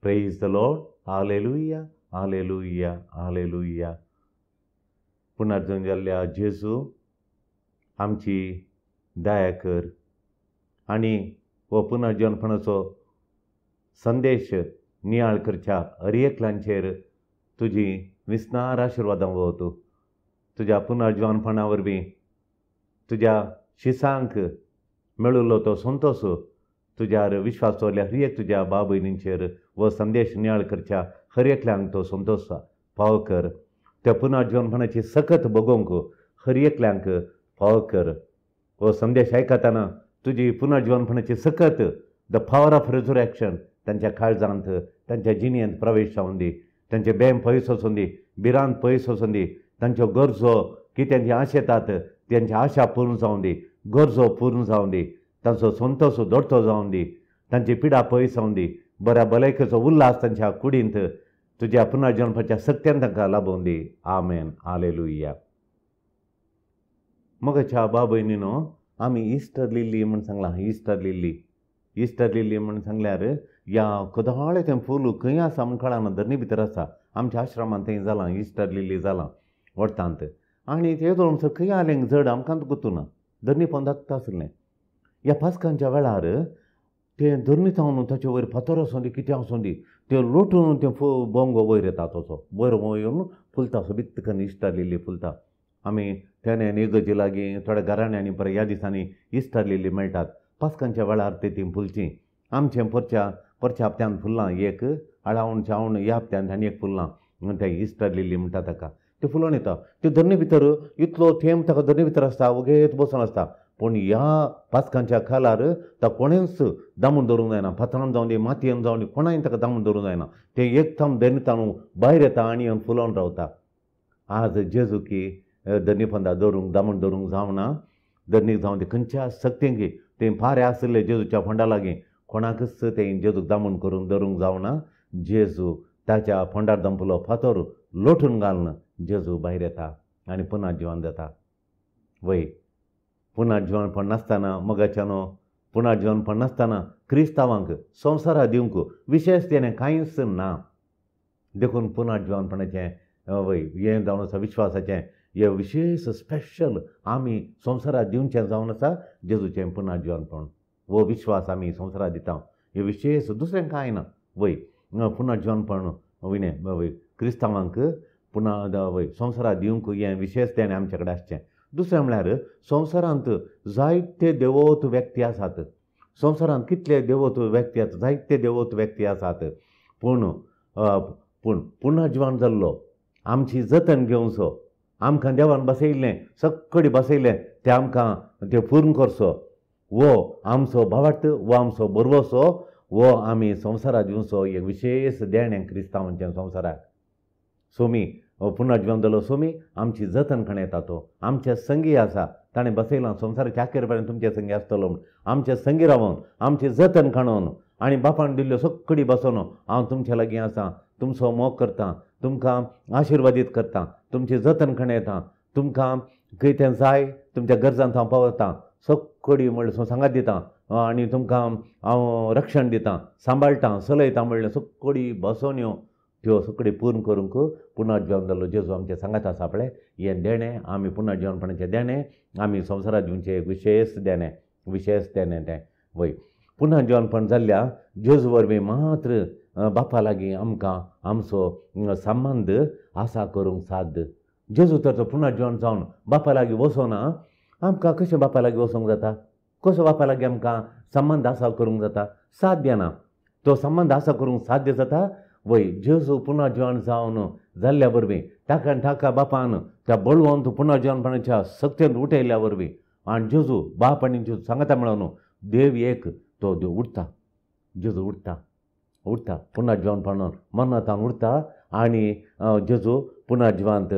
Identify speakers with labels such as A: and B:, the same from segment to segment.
A: Praise the Lord. Hallelujah, hallelujah, hallelujah. पुनर्जन्म जाल्ल्या जेजू आमची दया कर आनी हो पुनर्जन्मपणाचो संदेश नियाळ करच्या हर एकल्यांचेर तुजी विस्तार आशिर्वादां वत. तुज्या पुनर्जन्मपणा वरवीं तुज्या शिसांक मेळिल्लो तो संतोश तुज्यार विश्वास दवरल्या हर एक तुज्या भाव भयणींचेर हो संदेश नियाळ करच्या हर एकल्यांक तो संतोश फावो कर. त्या पुनर्जन्मपणाची सकत भोगोवंक हर एकल्यांक फावो कर. हो संदेश आयकतना तुजी पुनर्जन्मपणाची सकत द पावर ऑफ रिजरेक्शन तांच्या काळजांत तांच्या जिणेंत प्रवेश जावन दी. तांचे बेम पयस वचून दी, भिरांत पयस वचून दी. तांच्यो गरजो कितें ती आशेतात तांच्या आशा पूर्ण जावन दी, गरजो पूर्ण जावन दी. तांचो संतोश दडतो जावन दी, तांची पिडा पयस जावन दी. बऱ्या भलायकेचो उल्हास तांच्या कुडींत तुज्या पुनर्जन्माच्या सत्यान तांकां लाभोवन दी. आमेन. हालेलुया. मोगाच्या भाव भयणीनो, आमी इस्टर लिली म्हण सांगलां. इस्टर लिली म्हण सांगल्यार या कोदाळे तें फूल खंय आसा म्हण कळना. धरणी भितर आसा. आमच्या आश्रमांत थंय जालां इस्टर लिली जालां वोर्तांत. आनी तें दोन खंय आलें जड आमकांत गुतूना. धरणी पोंदात आसलें. ह्या पास्कांच्या वेळार तें धरणी जावन ताचे वयर फातर आसूं दी कितें आसूं दी तें लोटून तें बोंगो वयर येता. तसो वयर येवन फुलता. असो बित्तकन इस्टर लिली फुलता. आमी तेन्ना इगर्जे लागीं थोड्या घराण्यांनी परत ह्या दिसांनी इस्टर लिली मेळटात. पास्कांच्या वेळार ती फुलची. आमचें परच्या हप्त्यान फुल्लां एक, आळावण चावण ह्या हप्त्यान आनी एक फुल्लां. तें इस्टर लिली म्हणटा ताका. तें फुलोवन येता. त्यो धरणी भितर इतलो थेंब ताका धरणी भितर आसता, वगेत बसून आसता. पूण ह्या पास्कांच्या खालार ताका कोणेंच दामून दवरूंक जायना. फातरान जावं दी, मातयेन जावं दी, कोणाय ताका दामून दवरूंक जायना. तें एकदम धरणीतान भायर येता आनी येवन फुलोवन रावता. आज जेजू की धरणी पंदा दामून दवरूंक जावना. धरणीक जावं दी खंयच्या सक्तींक तें फारे आसले जेजूच्या फोंडा लागीं कोणाकच तें जेजूक दामून करून दवरूंक जावना. जेजू ताच्या फोंडार दंपलो फातर लोटून घालन जेजू भायर येता आनी पुनर्जीवन जाता. वय पुनर्जीवनपण नासतना मोगाच्यानो पुनर्जीवनपण नासतना क्रिस्तांवांक संवसारा दिवंक विशेष तेणें कांयच ना. देखून पुनर्जीवनपणाचें वय हें जावन आसा विश्वासाचें हे विशेष स्पेशल आमी संवसाराक दिवचें जावन आसा जेजूचें पुनर्जीवनपण. वो विश्वास आमी संवसाराक दिता. हे विशेष दुसरें कांय ना. वय पुनर्जीवनपण विणें वय क्रिस्तांवांक वय संवसाराक दिवंक हें विशेष तेणें आमचे कडेन आसचें. दुसरें म्हळ्यार संवसारांत जायते देवोत व्यक्ती आसात. संवसारांत कितले देवोत व्यक्ती आसात, जायते देवोत व्यक्ती आसात. पूण पुनर्जीवन जाल्लो आमची जतन घेवचो, आमकां देवान बसयल्लें सक्कडी बसयलें तें आमकां तें पूर्ण करचो. वो आमचो भावार्थ, वो आमचो बरवसो, वो आमी संवसाराक दिवचो. एक विशेष देणें क्रिस्तांवांचें संवसाराक. सोमी पुनर्जीवन जालो सोमी आमची जतन खणयता. तो आमचे संगी आसा. ताणें बसयलां संवसाराच्या आखेर पर्यंत तुमचे संगी आसतलो म्हूण. आमचे संगी रावन आमची जतन खणोवन आनी बापान दिल्ल्यो सक्कडी बसोवन हांव तुमचे लागीं आसां, तुमचो मोग करतां, तुमकां आशिर्वादीत करतां, तुमची जतन खणयतां. तुमकां कितें जाय तुमच्या गरजांत हांव पावतां. सक्कडी म्हणल्यार सांगात दितां आनी तुमकां हांव रक्षण दितां, सांबाळटां, चलयतां म्हणलें सक्कडी बसोवन यो त्यो सक्कडी पूर्ण करूंक पुनर्जीवन जाल्लो जेजू आमचे सांगात आसा पळय. हें देणें आमी पुनर्जीवनपणाचें देणें आमी संवसाराक दिवचें एक विशेष देणें तें. वय पुनर्जीवनपण जाल्ल्या जेजू वरवीं मात्र बापा लागीं आमकां आमचो संबंद आसा करूंक साद. जेजू तर पुनर्जीवन जावन बापा लागीं वचोना. आमकां कशें बापा लागीं वचोंक जाता? कसो बापा लागीं आमकां संबंद आसा करूंक जाता? साध्य ना. तो संबंद आसा करूंक साध्य जाता वय जेजू पुनर्जीवन जावन जाल्ल्या वरवीं ताका बापान त्या बळवंत पुनर्जीवनपणाच्या सक्तीन उठयल्ल्या वरवीं आनी जेजू बाप आनी जेजू सांगता मेळोन देव एक तो देव उठता. जेजू उठता पुनर्जीवनपणान मरणांतल्यान उठता आनी जेजू पुनर्जीवंत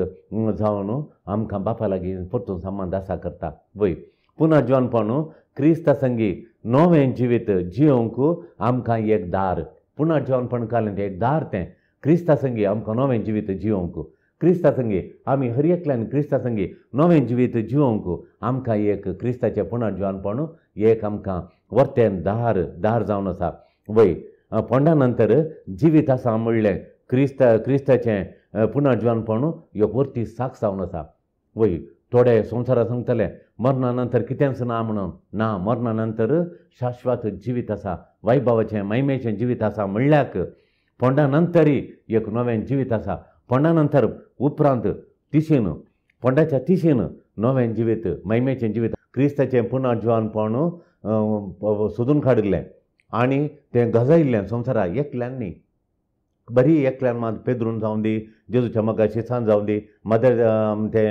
A: जावन आमकां बापा लागीं परतून संबंद आसा करता. वय पुनर्जीवनपण क्रिस्ता संगी नवें जिवीत जियोंक आमकां एक दार. पुनर्जीवनपण कालें तें एक दार. तें क्रिस्ता संगी आमकां नवें जिवीत जियोंक, क्रिस्ता संगी आमी हर एकल्यान क्रिस्ता संगी नवें जिवीत जियोंक आमकां एक क्रिस्ताचें पुनर्जीवनपण एक आमकां वर्तें दार जावन आसा. वय पोंडा नंतर जिवीत आसा म्हणलें क्रिस्ताचें पुनर्जीवनपण एक वर्ती साख जावन आसा. वय थोडे संवसारा सांगतले मरणा नंतर कितेंच ना म्हणून. ना, मरणा नंतर शाश्वत जिवीत आसा, वैभवाचें महिमेचें जिवीत आसा म्हणल्याक पोंडा नंतरय एक नवें जिवीत आसा. पोंडा नंतर उपरांत तिशीन, पोंडाच्या तिशीन नवें जिवीत, महिमेचें जिवीत, क्रिस्ताचें पुनर्जीवनपण सोदून काडिल्लें आनी तें गजायिल्लें संवसारा एकल्यान न्ही, बरी एकल्यान मात पेद्रून जावं दी, जेजूच्या मगा शिसान जावं दी, मदर ते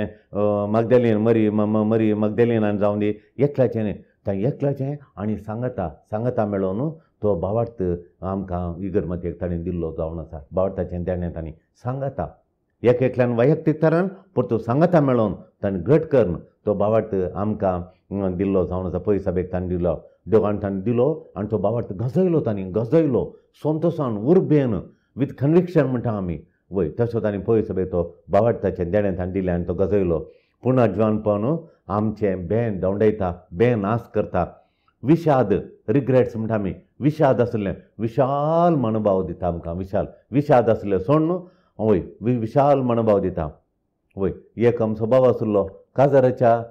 A: मगदलीन मरी मगदलिनान जावं दी, एकल्याचें न्ही, तें एकल्याचें आनी सांगता मेळोन तो भावार्थ आमकां इगर मातयेक ताणें दिल्लो जावन आसा. भावार्थाचें देणें तांणी सांगता एकल्यान वैयक्तीक तरान परतू सांगता मेळोन ताणें घट करून तो भावार्थ आमकां दिल्लो जावन आसा. पयस सभेक ताणें दिलो, देवान ताणें दिलो आनी तो भावार्थ गजयलो संतोशान उर्बेन विथ कन्विक्शन म्हणटा आमी. वय तसो ताणें पयस सभेक तो भावार्थाचें देणें ताणें दिलें आनी तो गजयलो. पुनर्जीवनपण आमचें बें दवंडयता, बें नाश करता. विषाद, रिग्रेट्स म्हणटा आमी, विषाद आसलें विशाल मनोभाव दिता आमकां. विषाद आसलें सोडून वय विशाल मनोभाव दिता. वय एक आमचो भाव आसलो काजाराच्या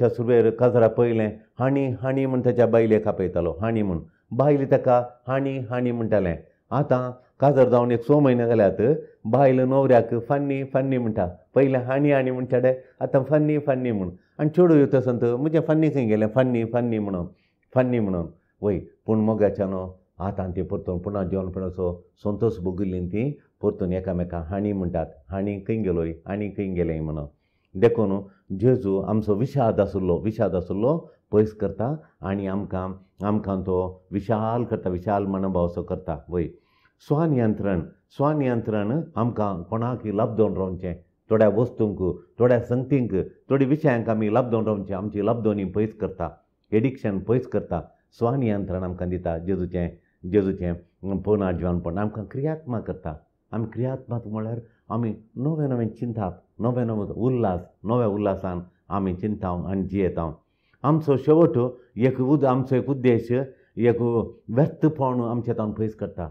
A: सुरवेर काजारा पयलें हाणी म्हण ताच्या बायलेक आपयतालो. हाणी म्हूण बायल ताका हाणी म्हणटालें. आतां काजार जावन एक 6 म्हयने जाल्यात बायल न्हवऱ्याक फन्नी म्हणटा. पयलें हाणी म्हणटाले, आतां फन्नी म्हूण. आनी चेडूं तसंत म्हजें फन्नी खंय गेलें, फन्नी म्हणून. वय पूण मोगाच्यान आतां ती परतून पुनर्जीवनपणाचो संतोश भोगिल्ली ती परतून एकामेकां हाणी म्हणटात. हाणी खंय गेलोय म्हणून. देखून जेजू आमचो विषाद आसलो पयस करता आनी आमकां तो विशाल करता, विशाल मनोभाव असो करता. वय स्वनियंत्रण आमकां कोणाकय लाभदोन रावचें, थोड्या वस्तूंक, थोड्या संगतींक, थोड्या विशयांक आमी लाभदोन रावचें. आमची लाभदोनी पयस करता, एडिक्शन पयस करता. स्वनियंत्रण आमकां दिता जेजूचें पुनर्जीवनपण आमकां क्रियात्मक करता. आमी क्रियात्मक म्हळ्यार आमी नवें चिंतात, नवें उल्हास, नव्या उल्हासान आमी चिंताव आनी जियेताव. आमचो शेवट आमचो एक उद्देश, एक व्यर्थपण आमचें तावन पयस करता.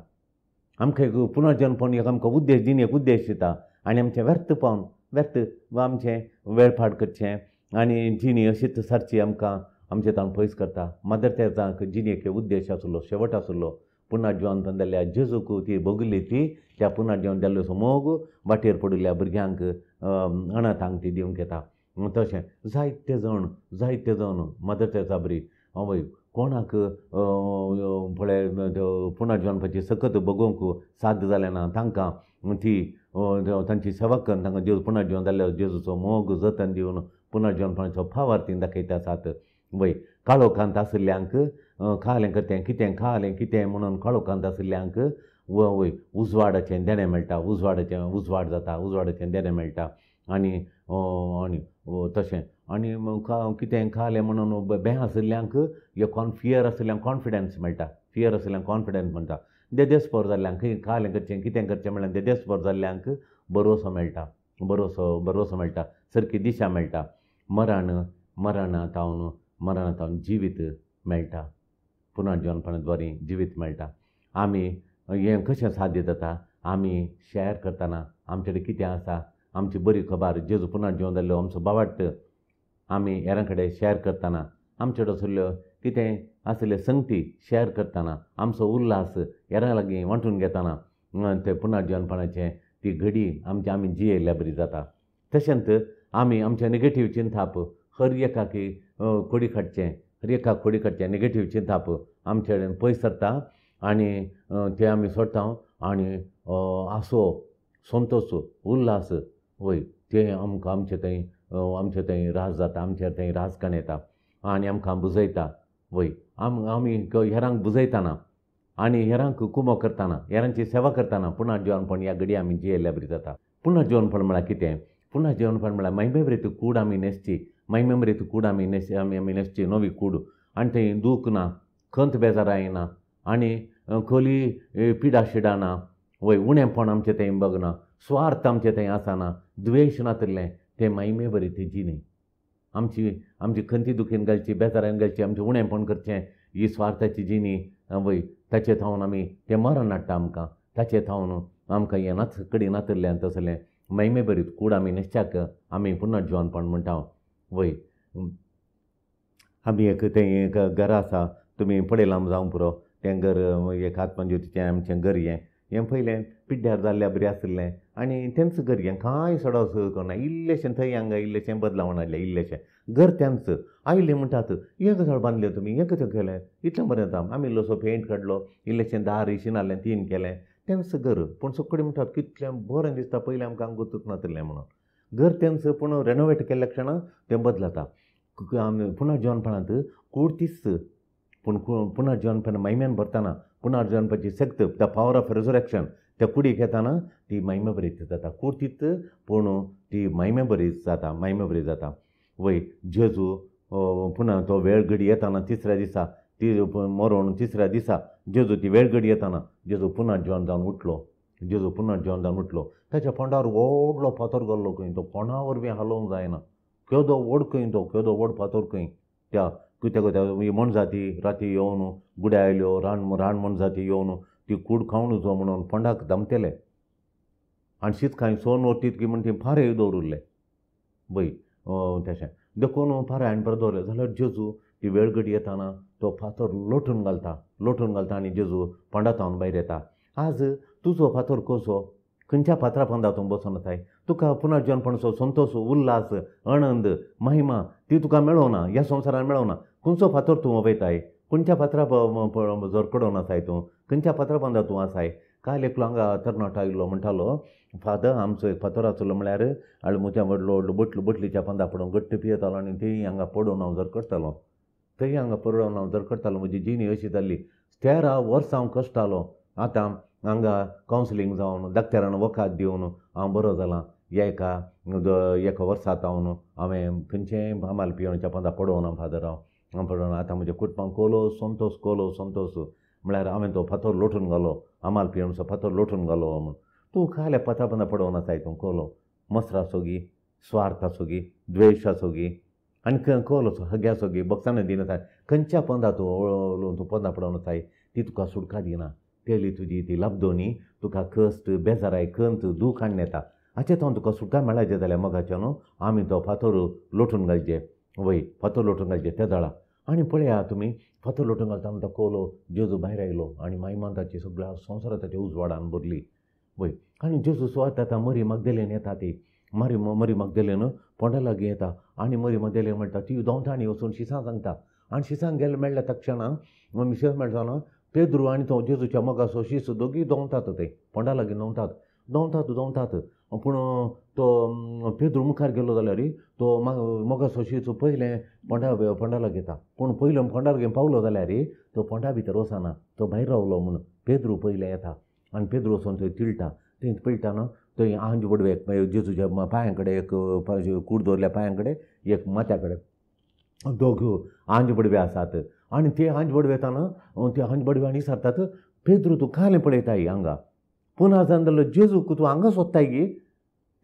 A: आमकां एक पुनर्जीवनपण एक आमकां उद्देश जिणेक उद्देश दिता आनी आमचें व्यर्थ आमचें वेळफाट करचें आनी जिणी अशीच सारची आमकां आमचें तावन पयस करता. मदर तेरेसाक जिणेक उद्देश आसलो, शेवट आसलो. पुनर्जीवन जाल्ल्या जेजूक ती भोगिल्ली ती त्या पुनर्जीवन जाल्लो मोग वाटेर पडिल्ल्या भुरग्यांक अनाथांक ती दिवंक येता. तशें जायते जण मदर तेरेसा बरी वय कोणाक पळय पुनर्जीवनपाची सकत भोगूंक साध्य जालें ना तांकां ती तांची सेवा करून तांकां जेजू पुनर्जीवन जाल्ल्या जेजूचो मोग जतन दिवन पुनर्जीवनपणाचो फावर ती दाखयता आसात. वय काळोखांत आशिल्ल्यांक खालें करतें, कितें खालें कितें म्हणून काळोखांत आशिल्ल्यांक वय उजवाडाचें देणें मेळटा, उजवाड जाता, उजवाडाचें देणें मेळटा. आनी तशें आनी कितें खालें म्हणून भें आशिल्ल्यांक फियर आशिल्ल्यांक कॉन्फिडन्स मेळटा. फियर आशिल्ल्यांक कॉन्फिडन्स म्हणटा. देदेस्पर जाल्ल्यांक खालें करचें कितें करचें म्हणल्यार देदेस्पर जाल्ल्यांक भरोसो मेळटा, सारकी दिशा मेळटा. मरणांतावन जिवीत मेळटा. पुनर्जीवनपणाद्वारे जिवीत मेळटा. आमी हें कशें साध्य जाता? आमी शेअर करतना आमचे कडेन कितें आसा, आमची बरी खबर जेजू पुनर्जीवन जाल्लो आमचो भावार्थ आमी हेरां कडेन शेअर करतना, आमचे कडेन आशिल्ल्यो कितें आशिल्ले संगती शेअर करतना, आमचो उल्हास हेरां लागीं वांटून घेतना ते पुनर्जीवनपणाचें ती घडी आमी जियेल्ल्या बरी जाता. तशेंच आमी आमचें नेगेटीव चिंताप हर एकाक खोडी काडचें नेगेटीव चिंताप आमचे कडेन पयस सरता आनी तें आमी सोडटा आनी आसो संतोश उल्हास वय तें आमकां आमचे थंय रास जाता, आमचेर थंय रासकाण येता आनी आमकां बुजयता. वय आमी हेरांक बुजयतना आनी हेरांक कुमो करतना, हेरांची सेवा करतना पुनर्जीवनपण ह्या घडी आमी जियेल्ल्या बरी जाता. पुनर्जीवनपण म्हळ्यार कितें? पुनर्जीवनपण म्हळ्यार महिमेवरीत कूड आमी न्हेसची, महिमेवरीत कूड आमी न्हेसची, नवी कूड. आनी थंय दूख ना, खंत बेजार येना आनी खोली पिडा शिडा ना. वय उणेंपण आमचें थंय बगना, स्वार्थ आमचें थंय आसना, द्वेश नातलें तें महिमेवरीत जिणे. आमची खंती दुखीन घालची, बेजारान घालची, आमचें उणेंपण करचें ही स्वार्थाची जिणी वय ताचे थावन आमी तें मरण हाडटा आमकां, ताचे थावन आमकां हें नाच कडी नातरलें तसलें मैमे बरीत कूड आमी निश्चाक आमी पुनर्जीवनपण म्हणटा वय. आमी तें एक घर आसा, तुमी पळयलां जावं पुरो, तें घर एक आत्मज्योतीचें आमचें घर हें पयलें पिड्ड्यार जाल्ल्या बरें आसलें आनी तेंच घर हें कांय सडोस करना, इल्लेशें थंय हांगा इल्लेशें बदलावण हाडलें, इल्लेशें घर तेंच. आयले म्हणटात हें गजाल बांदलें तुमी, हें कशें केलें, इतलें बरें जाता. आमी इल्लोसो पेंट काडलो, इल्लेशें दार इशिनालें तीन केलें, तेंच घर. पूण सकडी म्हणटात कितलें बरें दिसता, पयलीं आमकां गुतूच नासलें म्हणून. घर तेंच पूण रेनोवेट केल्ल्या क्षणां तें बदलता. आमी पुनर्जीवनपणांत कूड तीच, पूण पुनर्जीवनपण मैम्यान भरतना पुनर्जीवनपाची सक्त द पावर ऑफ रेजरेक्शन त्या कुडीक येताना ती मैमे बरी जाता. कूड तीच पूण ती मैमे बरी जाता, मैमे बरी जाता. वय जेजू पुन्हा तो वेळ घडी येताना तिसऱ्या दिसा ती मरोवन तिसऱ्या दिसा जेजू ती वेळ घडी येताना जेजू पुनर्जीवन जावन उठलो, जेजू पुनर्जीवन जावन उठलो. ताच्या पोंडार व्हडलो फातर घाल्लो खंय, तो कोणा वरवीं हालोवंक जायना. केदो व्हड खंय तो, केदो व्हड फातर खंय त्या कित्याक मनजाती राती येवन गुड्या आयल्यो, रान मनजाती येवन ती कूड खावन वचो म्हणून पोंडाक धमतेले आनी शीत खाय सोन व्हरतीत की म्हण ती फारे दवरले. बय तशें देखून फारे हांवें बरें दवरलें जाल्यार जेजू ती वेळ घडी येताना तो फातर लोटून घालता आनी जेजू पोंडांतावन भायर येता. आज तुजो फातर कसो, खंयच्या फातरा पोंदा तूं बसून आसाय, तुका पुनर्जीवनपणाचो संतोश, उल्हास, आनंद, महिमा ती तुका मेळोना, ह्या संवसारान मेळोना. खंयचो फातर तूं वयताय, खंयच्या फातरा जोरकडून आसाय तूं, खंयच्या फातरा पोंदा तूं आसाय. काल एकलो हांगा तरणाटो आयिल्लो म्हणटालो, फादर आमचो एक फातर आसलो म्हळ्यार आळमुच्या व्हडलो बोटलीच्या पोंदा पडून घट्ट पियेतालो आनी थंय हांगा पडून हांव जरकडटालो, म्हजी जिणी अशी जाल्ली. 13 वर्सां हांव कश्टालो. आतां हांगा कावन्सिलींग जावन दाक्तरान वखाद दिवन हांव बरो जालां. एका वर्सांत हांवें खंयचेंय बामाल पियोवच्या पोंदा पडोवना फादर, हांव पडोवना. आतां म्हज्या कुटुंबाक कोलो संतोश म्हळ्यार हांवें तो फातर लोटून घालो, आमाल पियोवचो फातर लोटून घालो म्हूण. तूं खाल्या फातरा पोंदा पडोवन आसाय तूं कोलो, मसरा सोगी, स्वार्थ आसोगी, द्वेश आसोगी आनी कोलो हग्या सोगी बक्षांनी दिनासाय. खंयच्या पोंदा तूं पोंदा पडोवन आसाय ती तुका सुटका दिना. तेली तुजी ती लब्धोनी तुका कश्ट, बेजाराय, खंत, दूख हाडून येता. हाचे थावन तुका सुटका मेळाचें जाल्यार मोगाचें न्हू, आमी तो फातर लोटून घालचें. वय फातर लोटून घालचें त्या दळा. आनी पळया तुमी फातर लोटून घालता तो कोलो जेजू भायर आयलो आनी मायमांताची सगळ्या संवसारांत ताच्या उजवाडान भरली. वय आनी जेजू सुवात येता, मरी मगदलेन येता. ती मरी मगदलेन पोंडा लागीं येता आनी मरी मगदलेन म्हणटा ती दोंतांनी वचून शिसां सांगता. आनी शिसांक गेले मेळ्ळ्या तक्षणां शिसां मेळटाना पेद्रू आनी तो जेजूच्या मोगाचो शीस दोगी दोंतात. थंय पोंडा लागीं दोंतात. पूण तो पेद्रू मुखार गेलो जाल्यार तो मोगाचो शीस पयलें पोंडा लागीं येता. पूण पयलो पोंडा लागीं पावलो जाल्यार तो पोंडा भितर वचना, तो भायर रावलो म्हूण पेद्रू पयलें येता. आनी पेद्रू वचून थंय तिळटा. थंय पिळटाना थंय आंज बडवेक जेजूच्या पांया कडेन एक कूड दवरल्या पांया कडेन एक माथ्या कडेन दोग आंज बडवे आसात. आनी ते आंज बडवे येताना ते आंज बडव्यांनी विचारतात, पेद्रू तूं खालें पळयताय हांगा, पूण आज जालो जेजूक तूं हांगा सोदताय गी,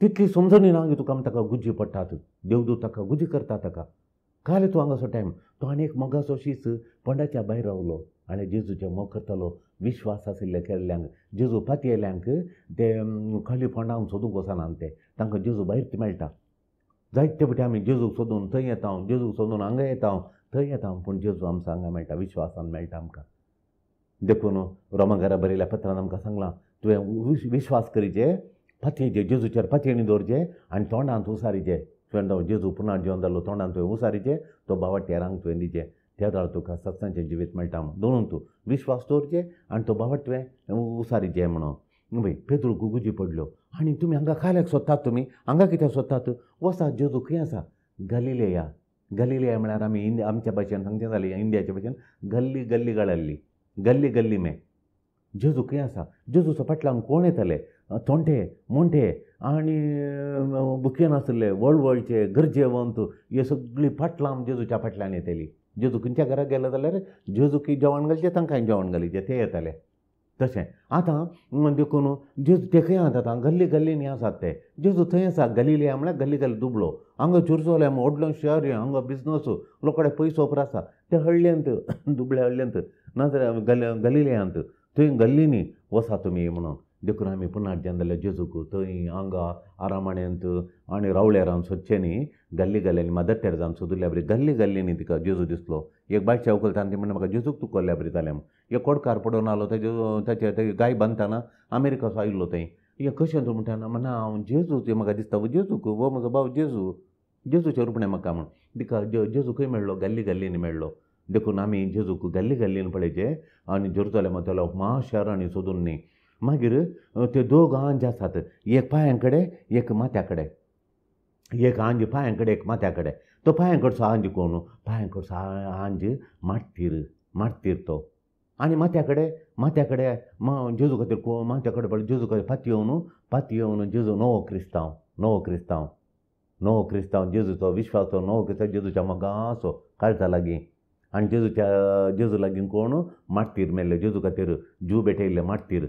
A: तितली समजणी ना गी तुका ताका गुज्जी पडटात, देवदूत ताका गुजी करता ताका. खालें तूं हांगा सोदताय तो आनी एक मोगाचो शीस पोंडाच्या भायर रावलो आनी जेजूचें मोग करतालो. विश्वास आशिल्ले केल्ल्यांक जेजू पाती येयल्यांक ते खाली पोंडांक सोदूंक वचना ते, तांकां जेजू भायर मेळटा. जायते फावटी आमी जेजूक सोदून थंय येता, जेजूक सोदून हांगा येता, थंय येता, पूण जेजू आमचो हांगा मेळटा, विश्वासान मेळटा आमकां. देखून रोमाकारा बरयल्या पत्रान आमकां सांगलां, तुवें विश्वास करीचे, फातयेचे जेजूचेर फातयेणी दवरचे आनी तोंडांत उसारीचे. तुवें जेजू पुनर्जीवन जाल्लो तोंडांत तुवें उसारीचे, तो भावार्थ्यारांक तुवें दिचे. त्या वेळार तुका सत्सांचें जिवीत मेळटा. दोनूय तूं विश्वास दवरचे आनी तो भावार्थ तुवें उसारीचे म्हणून. भाई पेद्रू गुजी पडल्यो आनी तुमी हांगा खाल्याक सोदतात, तुमी हांगा कित्याक सोदतात, वसात जेजू खंय आसा, गलिलेया म्हळ्यार आमी आमच्या भाशेन सांगचें जालें इंडियाचे भाशेन गल्ली गळाल्ली, गल्ली मे. जेजू खंय आसा, जेजूचो फाटल्यान कोण येताले, थोंटे मोंटे आनी बुके नासले, वळवळचे गरजेवंत, हे सगळीं फाटलां जेजूच्या फाटल्यान येतली. जेजू खंयच्या घराक गेलो जाल्यार जेजूक जेवण घालचें, तांकांय जेवण घालीचें, ते येताले. तशें आतां देखून जेजू ते खंय आतां गल्ली गल्लींनी आसात ते जेजू थंय आसा गलिलिया म्हळ्यार गल्ली गल्ली दुबलो हांगा जेरुसलेम व्हडलो शहर हांगा बिजनस लोक कडेन पयसो आसा ते हळ्ळ्यांत दुबळे हळ्ळ्यांत नाजाल्यार गलिलियांत थंय गल्लींनी वसा तुमी म्हणून देखून आमी पुनार्जन जाल्यार जेजूक थंय हांगा आरामाण्यांत आनी रावळ्यारान सोदचें न्ही गल्ली गल्ल्यांनी मदर टेरेजान सोदुल्ल्या बरी गल्ली गल्लींनी तिका जेजू दिसलो एक बायच्या उखलताना ती म्हणटा म्हाका जेजूक तूं कोल्ल्या बरी जालें एक कोडकार पडून आलो ताचे गाय बांदतना अमेरिकाचो आयिल्लो थंय हे कशें तूं म्हणटा म्हणा हांव जेजू ते म्हाका दिसता जेजूक वो म्हजो भाव जेजूचे रुपणें म्हाका म्हण तिका जेजू खंय मेळ्ळो गल्ली गल्लींनी मेळ्ळो देखून आमी जेजूक गल्ली गल्लीन पळयचे आनी जेरुसलेमांतलो महाशहरांनी सोदून न्ही मागीर ते दोग आंज आसात एक पांयां कडेन एक माथ्या कडेन एक आंज पांयां कडेन एक माथ्या कडेन तो पांयां कडचो आंज कोण पांयां कडचो आंज माटतीर तो आनी माथ्या कडेन जेजू खातीर कोण माथ्या कडेन पळय जेजू खातीर पाती येवन जेजू नवो क्रिस्तांव जेजूचो विश्वासो नवो क्रिस्तांव जेजूच्या मोगाचो काळजा लागीं आनी जेजू लागीं कोण माटतीर मेल्ले जेजू खातीर जीव भेटयल्ले माटतीर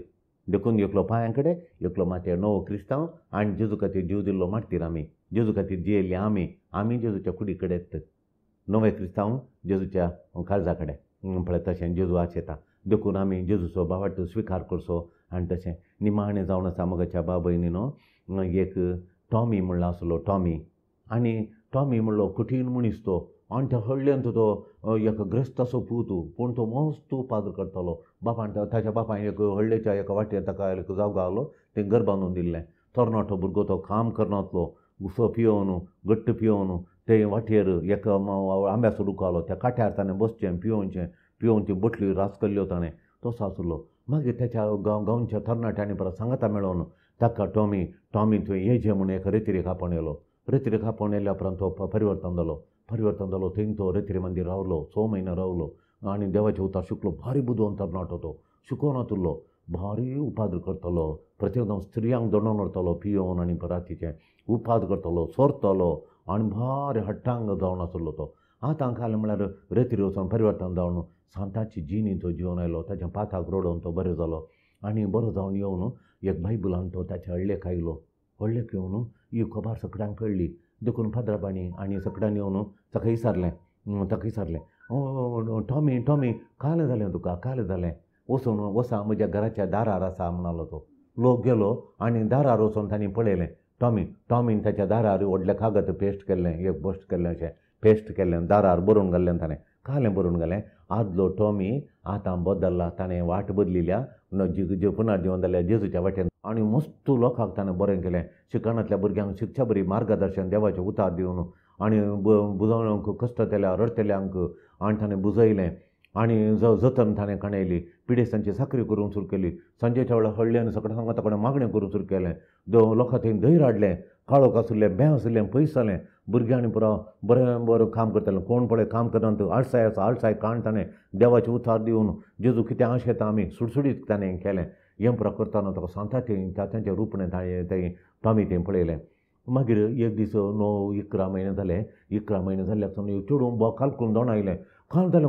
A: देखून एकलो पांयां कडेन एकलो माथ्यार नवो क्रिस्तांव आनी जेजू खातीर जीव दिल्लो माटतीर आमी जेजू खातीर जियेल्ली आमी जेजूच्या कुडी कडेन नवे क्रिस्तांव जेजूच्या काळजा कडेन पळय तशें जेजू आशेता देखून आमी जेजूचो भावार्थ स्विकार करचो आनी तशें निमाणें जावन आसा मोगाच्या बाब भयणीनो एक टॉमी म्हणलो आसलो टॉमी म्हणलो कठीण मनीस तो आनी त्या हळ्ळ्यांत तो एक ग्रेस्ताचो पूत पूण तो मस्त उपाद करतालो ताच्या बापायन एक हळ्ळेच्या एका वाटेर ताका एक जागो आसलो ते घर बांदून दिल्लें तरणाटो भुरगो तो काम करनासलो उसो पियोवन घट्ट पियोवन ते वाटेर एक आंब्याचो रुको आसलो त्या काट्यार ताणें बसचें पियोवन ती बटली रास केल्ल्यो ताणें तसो आसलो मागीर त्याच्या गांवच्या तरणाट्यांनी परत सांगता मेळोन ताका टॉमी थंय येजे म्हणून एका रेतीरेक आपोवन येयलो रेतीरेक आपोवन येयल्या उपरांत तो परिवर्तन जालो थंय तो रेतीरे मंदीर रावलो 6 म्हयने रावलो आनी देवाचें उतार शिकलो भारी बुदोवन तरणाटो तो शिकोवन आसलो भारी उपाद करतालो प्रत्येक स्त्रियांक दंडोवन व्हरतालो पियोवन आनी रातीचें उपाद करतालो सोरतालो आनी भारी हट्टांग जावन आसलो तो आतां काल म्हळ्यार रेतीर वचून परिवर्तन जावन सांताची जिणी तो जिवन आयलो ताच्या पाताक रोडोवन तो बरो जालो आनी बरो जावन येवन एक बायबलान तो ताच्या हळ्ळेक आयलो हळ्ळेक येवन ही खबर सगळ्यांक कळ्ळी देखून फादराबाणी आनी सगळ्यांनी येवन ताका विचारलें टॉमी काल जालें तुका वसा म्हज्या घराच्या दारार आसा म्हणलो तो लोक गेलो आनी दारार वचून तांणी पळयलें टॉमीन ताच्या दारार व्हडलें कागद पेस्ट केल्लें एक बस्ट केल्लें अशें पेस्ट केल्लें दारार बरोवन घाल्लें ताणें कालें बरोवन घालें आदलो टॉमी आतां बदल्ला ताणें वाट बदलिल्या पुनर्जीवन जाल्यार जेजूच्या वाटेन आनी मस्त लोकांक ताणें बरें केलें शिक्षणांतल्या भुरग्यांक शिक्षा बरी मार्गदर्शन देवाचें उतार दिवन आनी बुजोवंक कश्ट केल्या रडतल्यांक आनी ताणें बुजयलें आनी जतन ताणें खणयली पिडेस्तांची साखरी करूंक सुरू केली सांजेच्या वेळार हळ्ळ्यान सगळ्या सांगा ताकडे मागणें करूंक सुरू केलें लोकां थंय धैर्य हाडलें काळोख आसलें बें आसलें पयस जालें भुरग्यांनी पुरो बरें काम करतालें कोण पळय काम करनात आळसाय आसा आळसाय काण ताणें देवाचें उतार दिवन जेजू कितें आशेता आमी सुटसुडीत ताणें केलें हें पुरो करतना ताका सांता तांचें रूपणें थंय टॉमी तें पळयलें मागीर एक दीस 11 म्हयने जाल्ल्या चेडूं बोकाल करून दोन आयलें काल जालें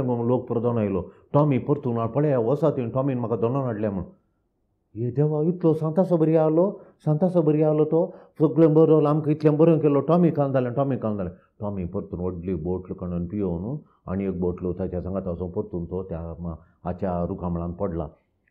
A: गो लोक परत दोन आयलो टॉमी परतून पळया वसा थंय टॉमीन म्हाका दोन हाडलें म्हूण हे देवा इतलो सांतासो बरी आहलो तो सगळें बरों आमकां इतलें बरें केलो टॉमी काल जालें टॉमी परतून व्हडली बोटल काडून पियोवन आनी एक बोटलो ताच्या सांगात वचून परतून तो त्या हाच्या रुखामळान पडला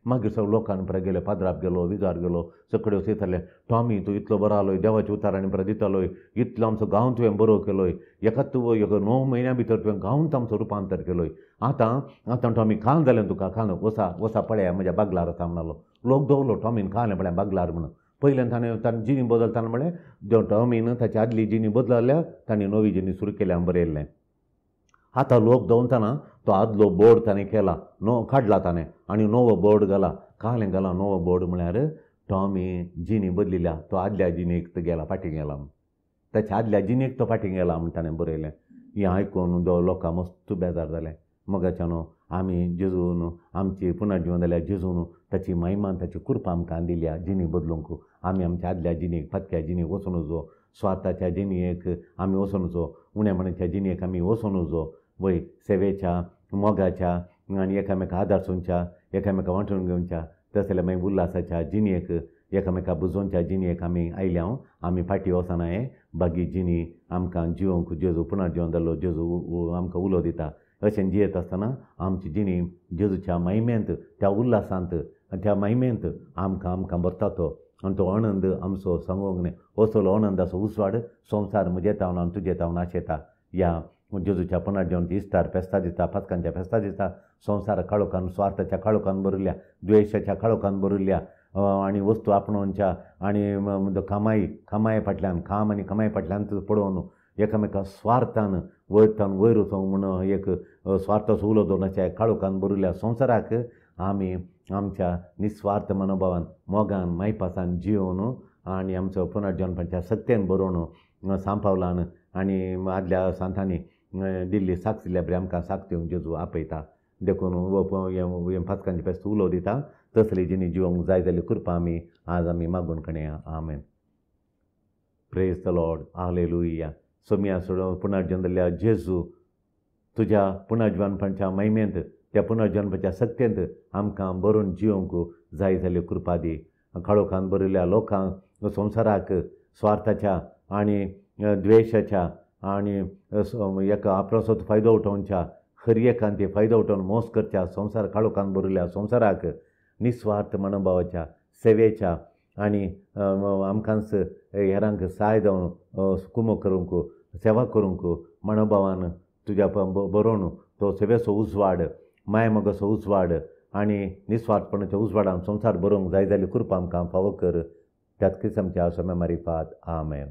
A: मागीर सगळे लोकांनी परत गेले पाद्राप गेलो विजार गेलो सगळ्यो सयताले टॉमी तूं इतलो बरो आलोय देवाच्या उतारांनी परत दितालोय इतलो आमचो गांव तुवें बरो केलोय एकाच 9 म्हयन्या भितर तुवें गांवांत आमचो रुपांतर केलोय आतां टॉमी काल जालें तुका काल वसा पळया म्हज्या बागलार आसा म्हणलो लोक दवरलो टॉमीन कालें पळया बागलार म्हणून पयल्यान ताणें जिणी बदलताना म्हळें टॉमीन ताची आदली जिणी बदलल्या ताणें नवी जिणी सुरू केल्या बरयल्लें आतां लोक दवरतना तो आदलो बोर्ड ताणें केला काडला ताणें आनी नवो बोर्ड घाला कालें घाला नवो बोर्ड म्हळ्यार टॉमी जिणी बदलिल्या तो आदल्या जिणेक गेला फाटीं गेला म्हूण ताच्या आदल्या जिणेक तो फाटीं गेला म्हूण ताणें बरयलें हें आयकून लोकां मस्त बेजार जालें मोगाच्यान आमी जेजून आमची पुनर्जीवन जाल्यार जेजून ताची महिमान ताची कृपा आमकां दिल्या जिणी बदलूंक आमी आमच्या आदल्या जिणेक फातक्या जिणेक वचून वचो स्वार्थाच्या जिणयेक आमी वचून वचो उण्या मनाच्या जिणयेक आमी वचून वचो वय सेवेच्या मोगाच्या आनी एकामेका आदार सोंच्या, एकामेका वांटून घेवच्या, तशें जाल्यार मागीर उल्हासाच्या जिणेक एकामेका बुजोवच्या जिणेक आमी आयल्या आमी फाटीं वचना बागी जिणी आमकां जिवंक जेजू पुनर्जीवन जाल्लो जेजू आमकां उलो दिता. अशें जियेत आसतना आमची जिणी जेजूच्या महिमेंत त्या उल्हासांत त्या महिमेंत आमकां भरता तो आनी तो आनंद आमचो सांगूंक न्ही. असलो आनंदाचो उसवाड संवसार म्हजे तावन आनी तुजे तावन आशेता. ह्या जेजूच्या पुनर्जीवनाची इस्तार फेस्ता दिता, पास्कांच्या फेस्ता दिता संवसार काळोखान स्वार्थाच्या काळोखान भरिल्ल्या, द्वेशाच्या काळोखान भरिल्ल्या आनी वस्तू आपणोवच्या आनी कामाये फाटल्यान काम आनी कमाये फाटल्यान पडोवन एकामेका स्वार्थान वयर वचोंक म्हूण एक स्वार्थाचो उलो दवरनाच्या काळोखान भरिल्ल्या संवसाराक आमी आमच्या निस्वार्थ मनोभावान मोगान मायपासान जिवन आनी आमचो पुनर्जन्माच्या सक्तेन बरोवन सांपावलान आनी आदल्या सांतांनी दिल्ली साक्ष दिल्ल्या बरी आमकां साक्ष दिवंक जेजू आपयता. देखून पास्कांचे फेस्त उलो दिता तसली जिणी जिवंक जाय जाली कृपा आमी मागून कणया. Amen. Praise the Lord. Hallelujah. सोम्या सोडून पुनर्जन्म जाल्ल्या जेजू तुज्या पुनर्जन्माच्या महिमेंत त्या पुनर्जन्माच्या सक्तेंत आमकां बरोवन जिवंक जाय जाली कृपा दी. काळोखान भरिल्ल्या लोकांक संवसाराक स्वार्थाच्या आनी द्वेशाच्या आनी एका आपलोसोच फायदो उठोवच्या खरयेकान ते फायदो उठोवन मोस करच्या संवसार काळोखान भरिल्ल्या संवसाराक निस्वार्थ मनोभावाच्या सेवेच्या आनी आमकांच हेरांक सहाय जावन कुमो करूंक सेवा करूंक मनोभावान तुज्या बरोवन तो सेवेचो उजवाड मायमोगाचो उजवाड आनी निस्वार्थपणाच्या उजवाडान संवसार बरोवंक जाय जाली कृपा आमकां फावो कर. त्याच क्रिस्त आमच्या सोम्या मारिफात. आमेन.